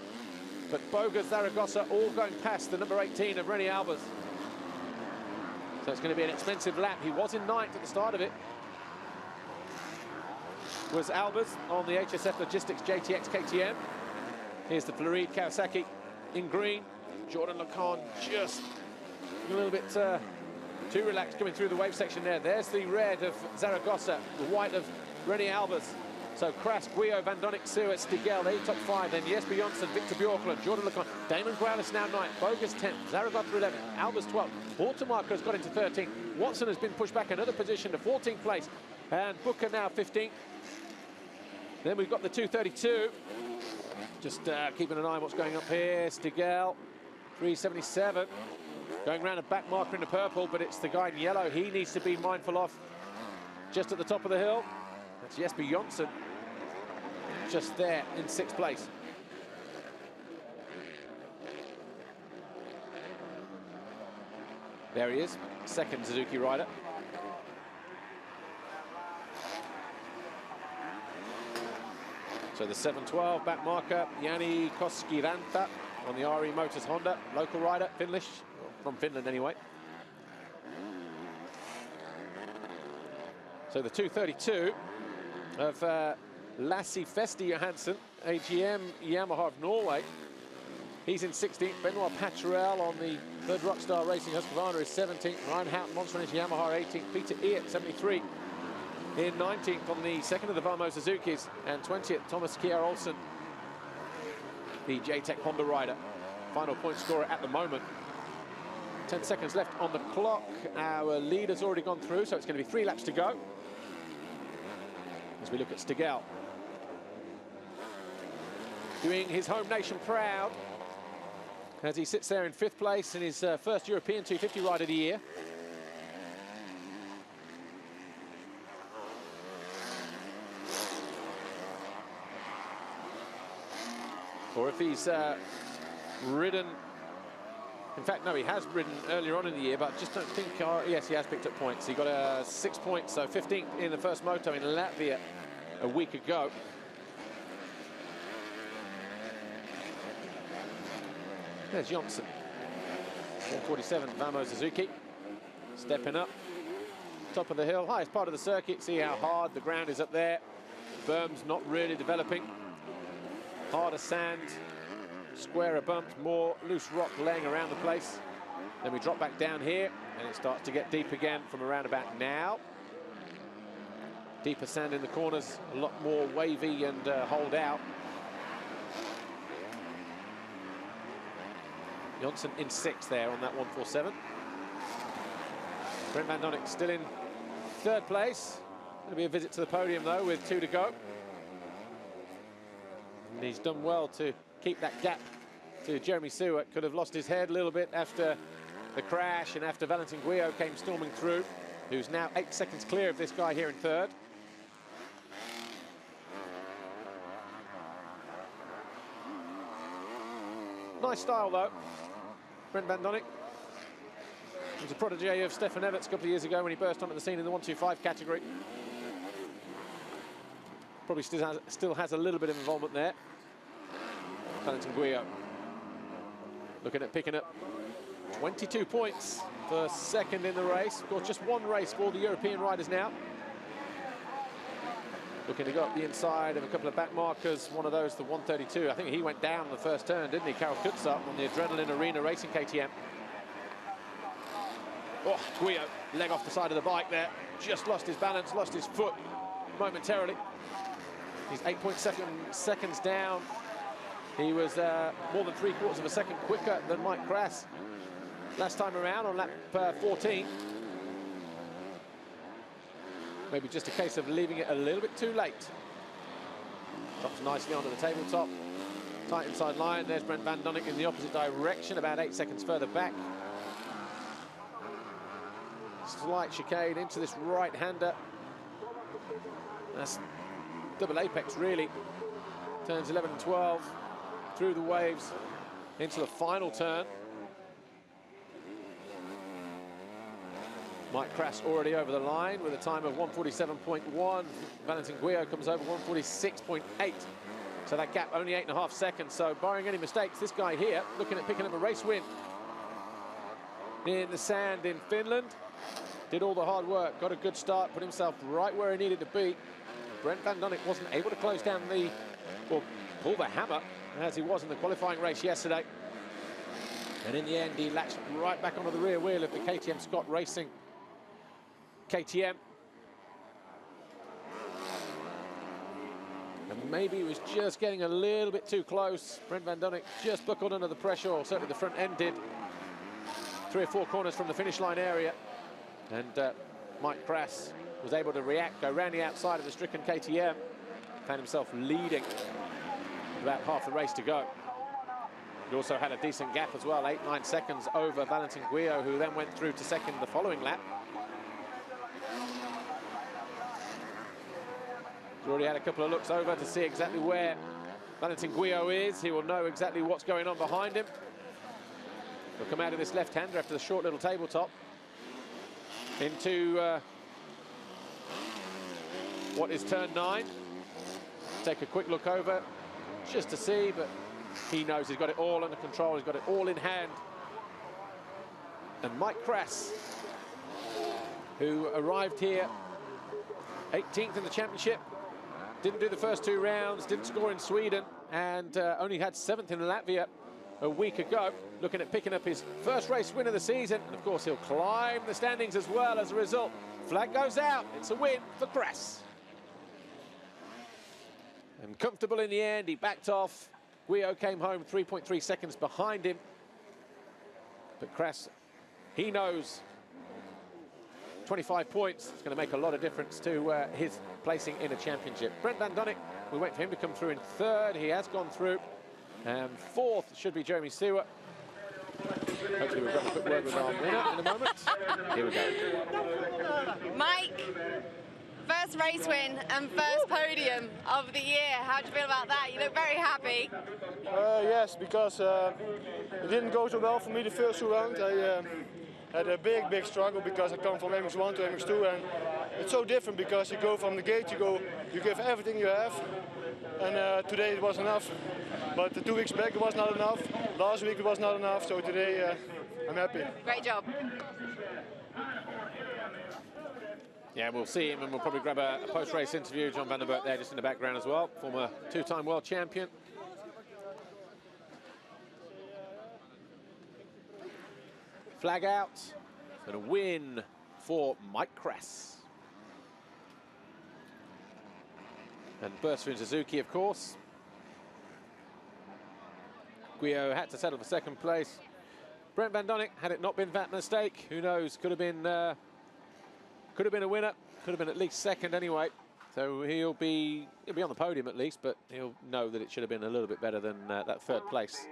A: But Bogus, Zaragoza all going past the number 18 of Rennie Albers. So it's going to be an expensive lap. He was in 9th at the start of it. Was Albers on the HSF Logistics JTX KTM. Here's the Floride Kawasaki in green. Jordan Lecon just a little bit too relaxed coming through the wave section there. There's the red of Zaragoza, the white of Rennie Albers. So Kras, Guillod, Van Doninck, Stewart, Stigall, they top 5. Then Jesper Jonsson, Victor Bjorklund, Jordan Lecon, Damon Growlers now 9th, Bogus 10th, Zaragoza 11th, Albers 12th, Automarker has got into 13th, Watson has been pushed back another position to 14th place, and Booker now 15th. Then we've got the 232. Just keeping an eye on what's going up here. Stigall, 377. Going around a back marker in the purple, but it's the guy in yellow he needs to be mindful of. Just at the top of the hill. That's Jesper Jonsson. Just there in 6th place. There he is, 2nd Suzuki rider. So the 712 back marker, Jani Koskiranta on the RE Motors Honda, local rider, Finnish, from Finland anyway. So the 232 of Lassie Festi Johansson, AGM Yamaha of Norway. He's in 16th. Benoit Paturel on the 3rd Rockstar Racing Husqvarna is 17th. Ryan Houghton, Monster Energy Yamaha 18th. Peter Eert, 73. In 19th on the 2nd of the Varmo Suzukis, and 20th Thomas Kjær Olsen, the JTEC Honda rider. Final point scorer at the moment. 10 seconds left on the clock. Our leader's already gone through, so it's going to be 3 laps to go. As we look at Stigall, doing his home nation proud as he sits there in 5th place in his first European 250 ride of the year. Or if he's ridden In fact, no, he has ridden earlier on in the year, but I just don't think, yes, he has picked up points. He got 6 points, so 15th in the first moto in Latvia a week ago. There's Jonsson. 147, Vamo Suzuki. Stepping up. Top of the hill, highest part of the circuit. See how hard the ground is up there. Berm's not really developing. Harder sand, squarer bumps, more loose rock laying around the place. Then we drop back down here, and it starts to get deep again from around about now. Deeper sand in the corners, a lot more wavy and hold out. Jonsson in 6th there on that 147. Brent van Doninck still in 3rd place. Going to be a visit to the podium though with 2 to go. And he's done well to keep that gap to Jeremy Stewart. Could have lost his head a little bit after the crash and after Valentin Guillod came storming through, who's now 8 seconds clear of this guy here in 3rd. Nice style though, Brent van Doninck. He was a protege of Stefan Everts a couple of years ago when he burst onto the scene in the 125 category. Probably still has a little bit of involvement there. Valentin Guillod looking at picking up 22 points for 2nd in the race. Of course, just 1 race for the European riders now. Looking to go up the inside of a couple of back markers. One of those, the 132. I think he went down the first turn, didn't he? Karel Kutzap on the Adrenaline Arena Racing KTM. Oh, Guillod, leg off the side of the bike there. Just lost his balance, lost his foot momentarily. He's 8.7 seconds down. He was more than 3/4 of a second quicker than Mike Kras last time around on lap 14. Maybe just a case of leaving it a little bit too late. Drops nicely onto the tabletop. Tight inside line. There's Brent van Doninck in the opposite direction, about 8 seconds further back. Slight chicane into this right-hander. That's double apex, really. Turns 11 and 12 through the waves into the final turn. Mike Kras already over the line with a time of 147.1. Valentin Guillod comes over 146.8. So that gap only 8.5 seconds. So barring any mistakes, this guy here looking at picking up a race win in the sand in Finland. Did all the hard work, got a good start, put himself right where he needed to be. Brent van Doninck wasn't able to close down or pull the hammer as he was in the qualifying race yesterday. And in the end, he latched right back onto the rear wheel of the KTM Scott Racing KTM. And maybe he was just getting a little bit too close. Brent van Doninck just buckled under the pressure, or certainly the front end did. 3 or 4 corners from the finish line area. And Mike Kras was able to react, go round the outside of the stricken KTM. Found himself leading with about half the race to go. He also had a decent gap as well, 8-9 seconds over Valentin Guillod, who then went through to 2nd the following lap. He's already had a couple of looks over to see exactly where Valentin Guillod is. He will know exactly what's going on behind him. He'll come out of this left-hander after the short little tabletop into what is turn 9. Take a quick look over just to see, but he knows he's got it all under control. He's got it all in hand. And Mike Kras, who arrived here 18th in the championship, didn't do the first 2 rounds, didn't score in Sweden, and only had 7th in Latvia a week ago, looking at picking up his first race win of the season. And of course, he'll climb the standings as well as a result. Flag goes out. It's a win for Kras. And comfortable in the end, he backed off. Guillod came home 3.3 seconds behind him. But Kras, he knows 25 points is going to make a lot of difference to his placing in a championship. Brent van Doninck, we wait for him to come through in 3rd. He has gone through. And 4th should be Jeremy Stewart. Hopefully we'll grab a quick word with our winner in a moment. Here we go.
B: Mike, first race win and first podium of the year. How do you feel about that? You look very happy.
F: Yeah, Yes, because it didn't go so well for me the first 2 rounds. I had a big struggle because I come from MX1 to MX2, and it's so different because you go from the gate, you give everything you have, and today it was enough. But 2 weeks back it was not enough. Last week it was not enough, so today I'm happy.
B: Great job.
A: Yeah, we'll see him, and we'll probably grab a post-race interview. John van der Berg there, just in the background as well, former 2-time world champion. Flag out, and a win for Mike Kras. And Bursford Suzuki, of course. Guillod had to settle for second place. Brent van Doninck, had it not been that mistake, who knows, could have been a winner, could have been at least second anyway. So he'll be on the podium at least, but he'll know that it should have been a little bit better than that third place.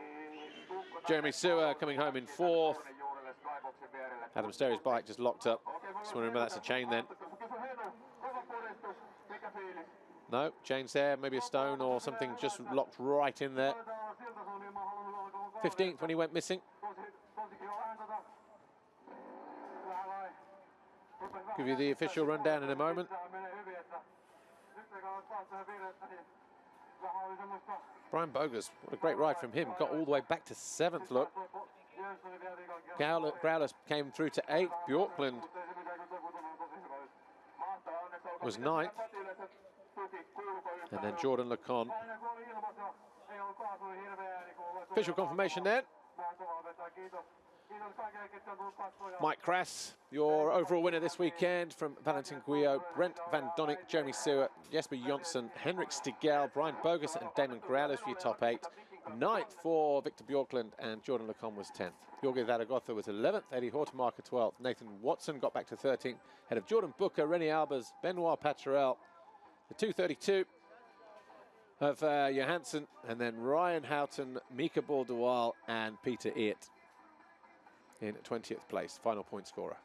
A: Jeremy Sewer coming home in fourth. Adam Sterry's bike just locked up. Just want to remember that's a chain then. No, chain's there, maybe a stone or something just locked right in there. 15th when he went missing. Give you the official rundown in a moment. Brian Bogus, what a great ride from him. Got all the way back to 7th, look. Growlers came through to 8th. Bjorklund was 9th. And then Jordan Lecon. Official confirmation then. Mike Kras, your overall winner this weekend from Valentin Guillod, Brent van Doninck, Jeremy Sewer, Jesper Jonsson, Henrik Stigell, Brian Bogus and Damon Growlers for your top 8. 9th for Victor Bjorklund, and Jordan Lecon was 10th. Jorge Zaragoza was 11th, Eddie Hortemarker 12th. Nathan Watson got back to 13th, ahead of Jordan Booker, Rennie Albers, Benoit Paturel, the 232 of Johansson, and then Ryan Houghton, Mika Bordual and Peter Eert in 20th place, final point scorer.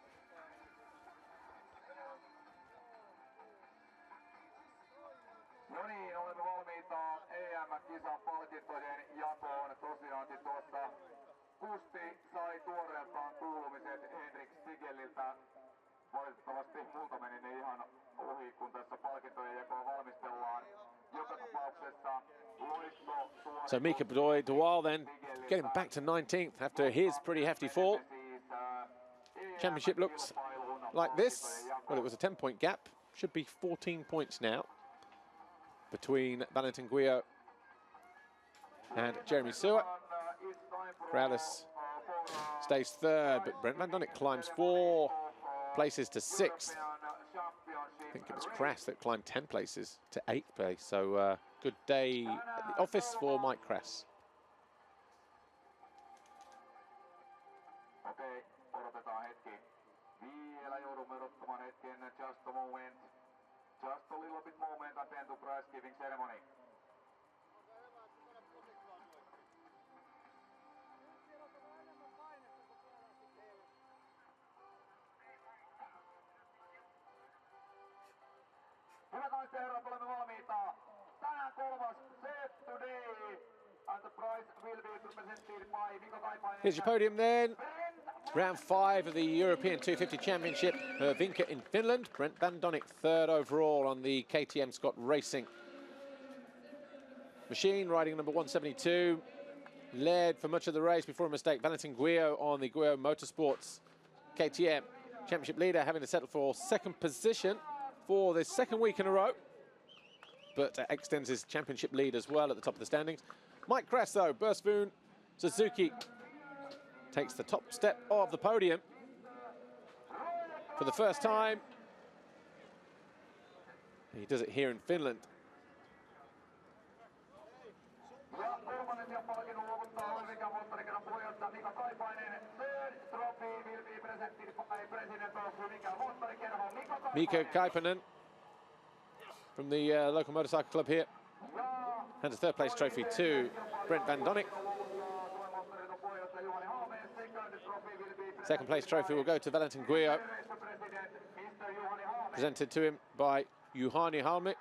G: No niin, olemme valmiita EMX-kisapalkintojen jakoon. Tosiaankin tuossa Kusti sai tuoreeltaan kuulumiset Henrik Stigelliltä. Valitettavasti multa meni ne ihan ohi, kun tässä palkintojen jakoa valmistellaan. Joka tapauksessa loisto.
A: So Mika Bordual then getting back to 19th after his pretty hefty fall. Championship looks like this. Well, it was a 10-point gap. Should be 14 points now between Valentin Guillod and Jeremy Sewer. Crowless stays 3rd, but Brent van Doninck climbs 4 places to 6th. I think it was Kras that climbed 10 places to 8th place. So good day at the office for Mike Kras.
G: Okei, odotetaan hetki. Vielä joudumme odottamaan hetken. Just a moment. Just a little bit moment and then to prize giving ceremony. Hyvät naiset ja herrat, olemme valmiita. Tänään 3. set today. And the prize will be presented by Mika Kaipainen.
A: Here's your podium then. Round 5 of the European 250 Championship, Vinka in Finland. Brent van Doninck 3rd overall on the KTM Scott Racing machine, riding number 172. Led for much of the race before a mistake. Valentin Guillod on the Guillod Motorsports KTM Championship leader, having to settle for 2nd position for the 2nd week in a row, but extends his championship lead as well at the top of the standings. Mike Kras, though, Bursford Suzuki, takes the top step of the podium for the first time. He does it here in Finland. Mikko Kaipanen from the local motorcycle club here hands a 3rd place trophy to Brent van Doninck. 2nd place trophy will go to Valentin Guillod, presented to him by Juhani Halmi.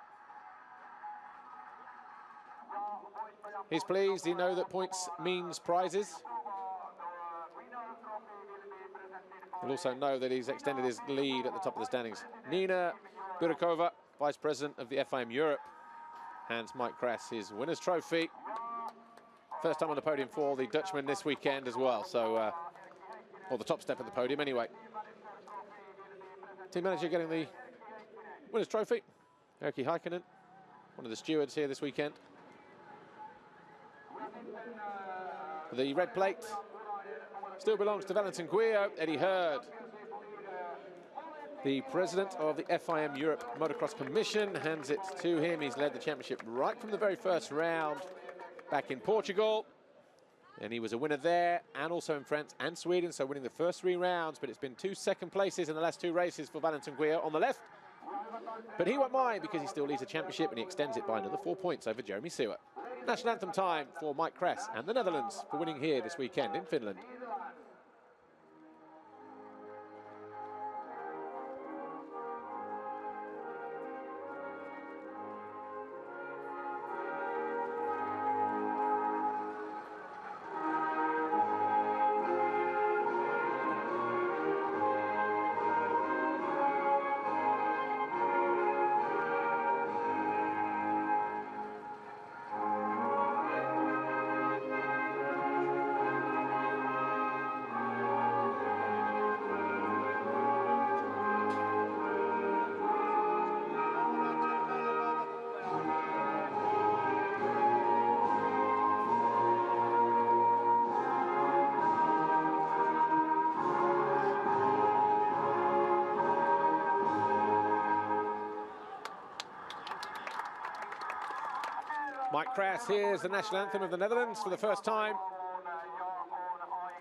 A: He's pleased. He knows that points means prizes. He'll also know that he's extended his lead at the top of the standings. Nina Birakova, Vice President of the FIM Europe, hands Mike Kras his winner's trophy. First time on the podium for the Dutchman this weekend as well, so, or the top step at the podium anyway. Team manager getting the winner's trophy, Erkki Heikkinen, one of the stewards here this weekend. The red plate still belongs to Valentin Guillod. Eddie Hurd, the president of the FIM Europe Motocross Commission, hands it to him. He's led the championship right from the very first round back in Portugal. And he was a winner there and also in France and Sweden, so winning the first 3 rounds. But it's been 2 second places in the last 2 races for Valentin Guillod on the left. But he won't mind because he still leads the championship and he extends it by another 4 points over Jeremy Seewer. National anthem time for Mike Kras and the Netherlands for winning here this weekend in Finland. Mike Kras hears the national anthem of the Netherlands for the first time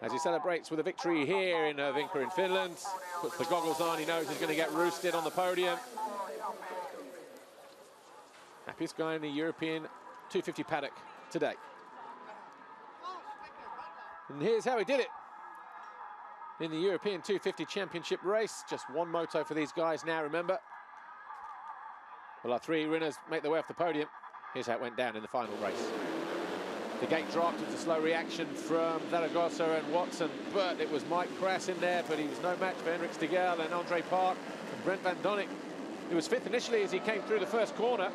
A: as he celebrates with a victory here in Vinca in Finland. Puts the goggles on, he knows he's going to get roosted on the podium. Happiest guy in the European 250 paddock today. And here's how he did it in the European 250 Championship race. Just 1 moto for these guys now, remember. Well, our 3 winners make their way off the podium. Here's how it went down in the final race. The gate dropped. It was a slow reaction from Zaragoza and Watson, but it was Mike Kras in there, but he was no match for Henrik Stigel and Andre Park and Brent van Doninck. He was 5th initially as he came through the first corner,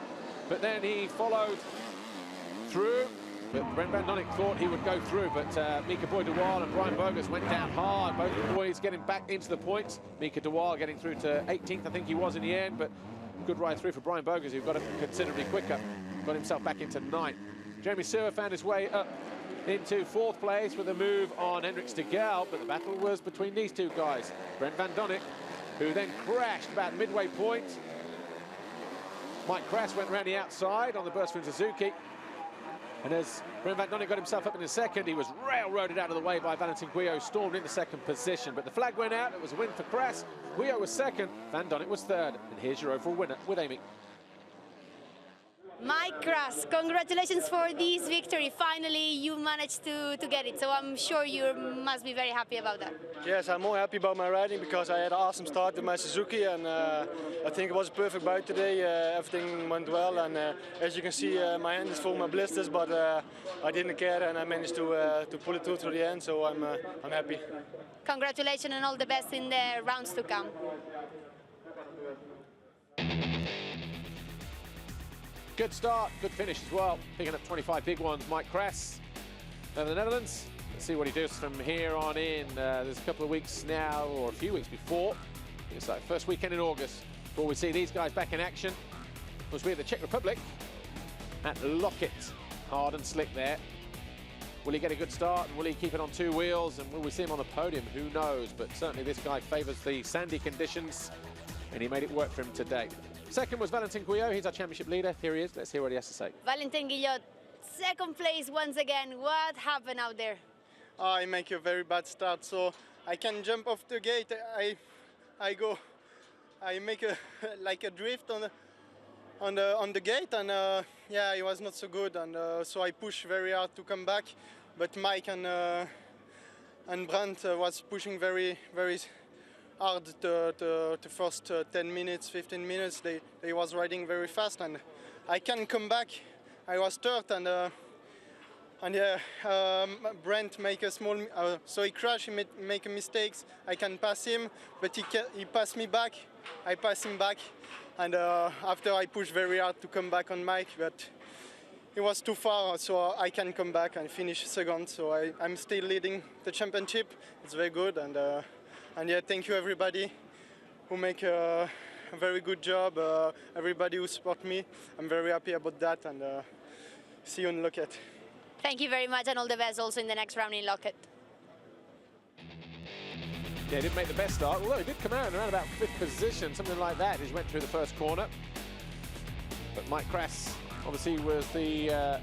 A: but then he followed through. But Brent van Doninck thought he would go through, but Mika Boy-de-Waal and Brian Bogus went down hard. Both the boys getting back into the points. Mika de-Waal getting through to 18th, I think he was in the end, but good ride through for Brian Bogus, who got it considerably quicker. Got himself back into 9th. Jeremy Seewer found his way up into 4th place with a move on Henrik Stigel, but the battle was between these 2 guys. Brent van Doninck, who then crashed about midway point. Mike Kras went round the outside on the burst from Suzuki. And as Brent van Doninck got himself up in the 2nd, he was railroaded out of the way by Valentin Guillod, stormed into 2nd position. But the flag went out, it was a win for Kras. Guillod was 2nd, van Doninck was 3rd. And here's your overall winner with Amy.
B: Mike Kras, congratulations for this victory. Finally, you managed to get it, so I'm sure you must be very happy about that.
F: Yes, I'm more happy about my riding because I had an awesome start with my Suzuki, and I think it was a perfect bike today. Everything went well, and as you can see, my hand is full of my blisters, but I didn't care, and I managed to pull it through to the end, so I'm happy.
B: Congratulations and all the best in the rounds to come.
A: Good start, good finish as well. Picking up 25 big ones, Mike Kras of the Netherlands. Let's see what he does from here on in. There's a couple of weeks now, or a few weeks before. It's like first weekend in August before we see these guys back in action. We'll be at the Czech Republic at Locket. Hard and slick there. Will he get a good start? And will he keep it on 2 wheels? And will we see him on the podium? Who knows? But certainly this guy favours the sandy conditions, and he made it work for him today. 2nd was Valentin Guillod. He's our championship leader. Here he is. Let's hear what he has to say.
B: Valentin Guillod, 2nd place once again. What happened out there?
H: I make a very bad start, so I can jump off the gate. I make a like a drift on the gate, and yeah, it was not so good, and so I push very hard to come back, but Mike and Brent was pushing very hard the first 10 minutes, 15 minutes. They was riding very fast, and I can come back. I was 3rd, and And yeah, Brent make a small, so he crashed, he make a mistakes. I can pass him, but he passed me back. I pass him back, and after I pushed very hard to come back on Mike, but it was too far, so I can come back and finish second. So I'm still leading the championship. It's very good, and yeah, thank you everybody who make a very good job. Everybody who support me, I'm very happy about that, and see you in Locket.
B: Thank you very much, and all the best also in the next round in Locket.
A: Yeah, he didn't make the best start, although he did come out around about 5th position, something like that. He went through the first corner. But Mike Kras obviously was the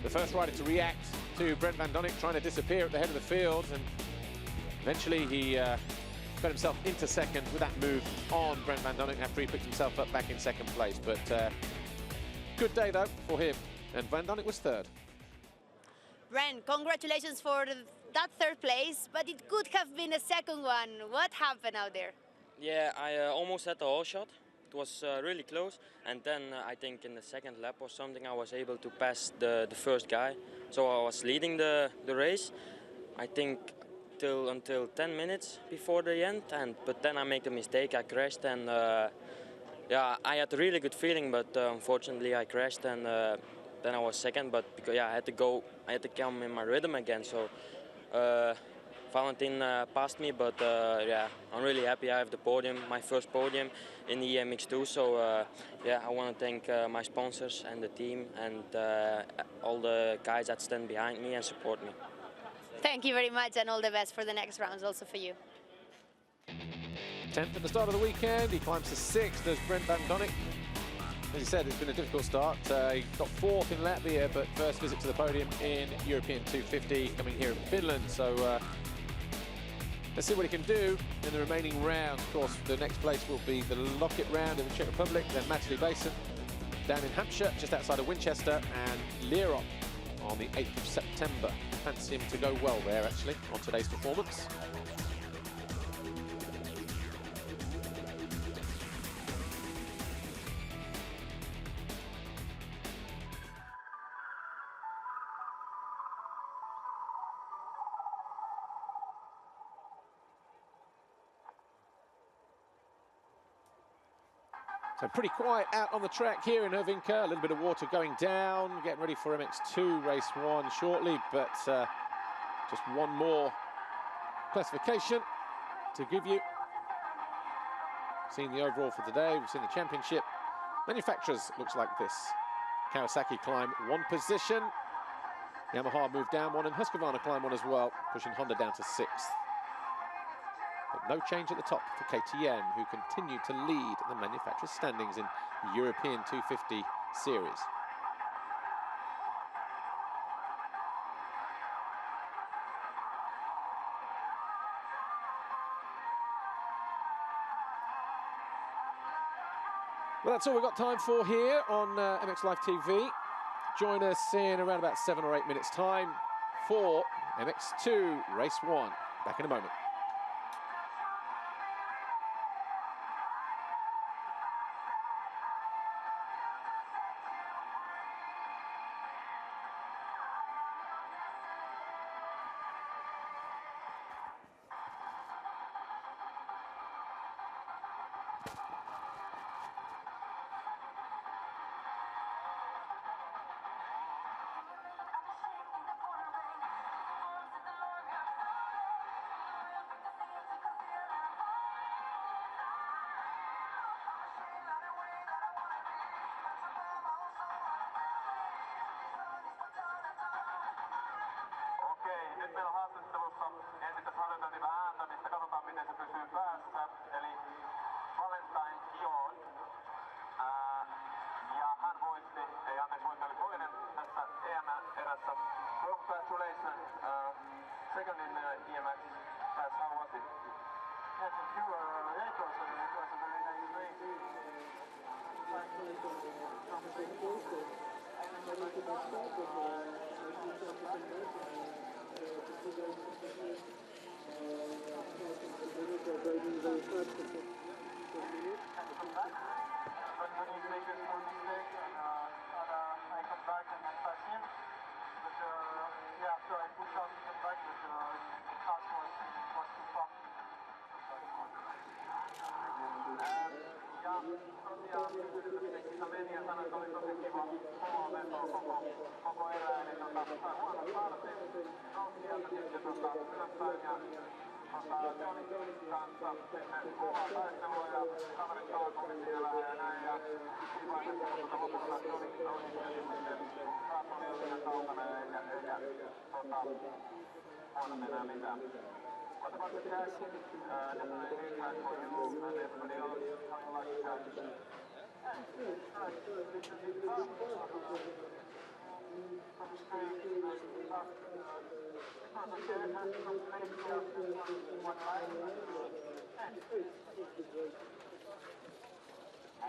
A: first rider to react to Brent van Doninck trying to disappear at the head of the field, and eventually he got himself into second with that move on Brent van Doninck after he picked himself up back in second place. But good day though for him, and van Doninck was third.
B: Brent, congratulations for that third place, but it could have been a second one. What happened out there?
D: Yeah, I almost had the whole shot. It was really close, and then I think in the second lap or something I was able to pass the first guy. So I was leading the race, I think until 10 minutes before the end, but then I make a mistake, I crashed, and yeah, I had a really good feeling, but unfortunately I crashed, and then I was second, but because yeah, I had to come in my rhythm again. So Valentin passed me, but yeah, I'm really happy I have the podium, my first podium in the EMX2. So yeah, I want to thank my sponsors and the team and all the guys that stand behind me and support me.
B: Thank you very much, and all the best for the next rounds also for you.
A: 10th at the start of the weekend, he climbs to 6th, does Brent van Doninck. As you said, it's been a difficult start. He got 4th in Latvia, but first visit to the podium in European 250 coming here in Finland. So let's see what he can do in the remaining rounds. Of course, the next place will be the Locket round in the Czech Republic, then Matterley Basin down in Hampshire, just outside of Winchester, and Lierop on the 8th of September. Fancy him to go well there, actually, on today's performance. So pretty quiet out on the track here in Irvinka. A little bit of water going down, getting ready for MX2 race 1 shortly, but just one more classification to give you. Seen the overall for today, we've seen the championship. Manufacturers looks like this. Kawasaki climb 1 position. Yamaha moved down 1, and Husqvarna climb 1 as well, pushing Honda down to 6th. But no change at the top for KTM, who continue to lead the manufacturers' standings in the European 250 series. Well, that's all we've got time for here on MX Live TV. Join us in around about 7 or 8 minutes' time for MX2 Race 1. Back in a moment.
G: Nyt meillä on haastattelussa entittäisi harjoiteltiin vähän ääntämistä, katsotaan miten se pysyy päässä. Eli Valentine Guillod. Ja hän voitti, ei anteeksi voitti oli toinen tässä EM-erässä. Congratulations, second in EMX. How was it? Yes, thank you. It was a very nice race. I come back and I pass him, but koko erä, eli sai huono startin, nousi sieltä sitten ylöspäin ja Doninck kanssa sitten kovaa taistelua ja kaverit kaatui siinä vähän ja näin ja siinä vaiheessa, mutta lopulta Doninck nousi sitten Kras oli jo siinä kaukana eikä voinut enää mitään. What about the tag? Definitely a tag for you and everybody else. How you like the tag? Some streaks, because of the has some place here, one line.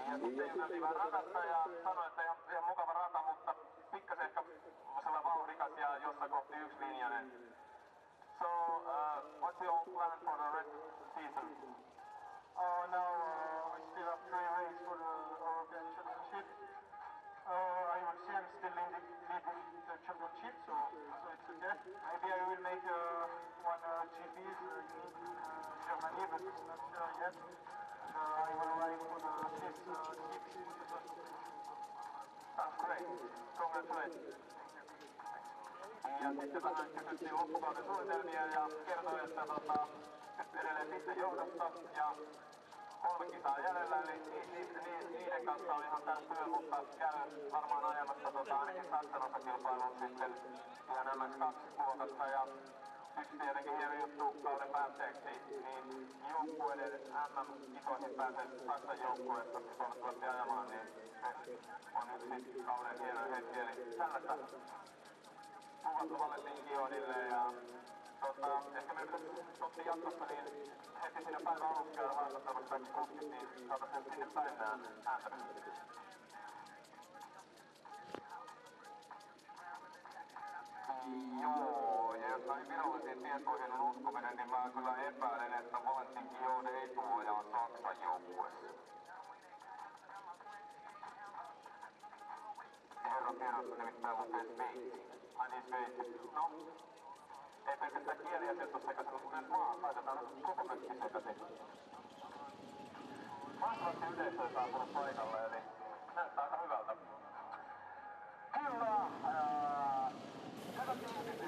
G: Ja sitten juteltiin vähän radasta ja sanoi, että ihan mukava rata, mutta pikkasen ehkä sellainen vauhdikas ja jossain kohti yksilinjainen. So, what's your plan for the rest of the season? Now we still have 3 races for the European Championship. I would say I'm still leading the championship, so it's okay. Maybe I will make one GPs in Germany, but I'm not sure yet. I will ride for the 5th GP. Sounds great. Congratulations. Ja sitten vähän kysyttiin loppukauden suunnitelmia ja kertoi, että nyt edelleen sitten johdosta ja 3 kisaa jäljellä, eli niiden kanssa on ihan täys työ, mutta käy varmaan ajamassa ainakin Saksan osakilpailun sitten ihan MX2-luokassa ja yksi tietenkin hieno juttu kauden päätteeksi, niin joukkueiden MM-kisoihin pääsee Saksan joukkueesta toivottavasti ajamaan, niin se on yksi kauden hieno hetki, eli tällaista luvattu valettiin Guillodille ja ehkä me pitäisi jatkossa niin heti siinä päivän alussa käydä haastattelussa kaikki kuskit, niin saataisiin sinne päin ääntämään. Joo, ja jos näin virallisiin tietoihin on uskominen, niin mä kyllä epäilen, että Valentin Guillod ei tule ajaa Saksan joukkueessa. Herran tiedossa nimittäin lukee Sveitsi. Ai niin Sveitsi. No, ei pelkästään kieliasiat ole sekaisin, mutta myös maan laitetaan koko mökki sekaisin. Mahtavasti yleisö on saapunut paikalle, eli näyttää aika hyvältä. Kyllä, hyvät uutiset.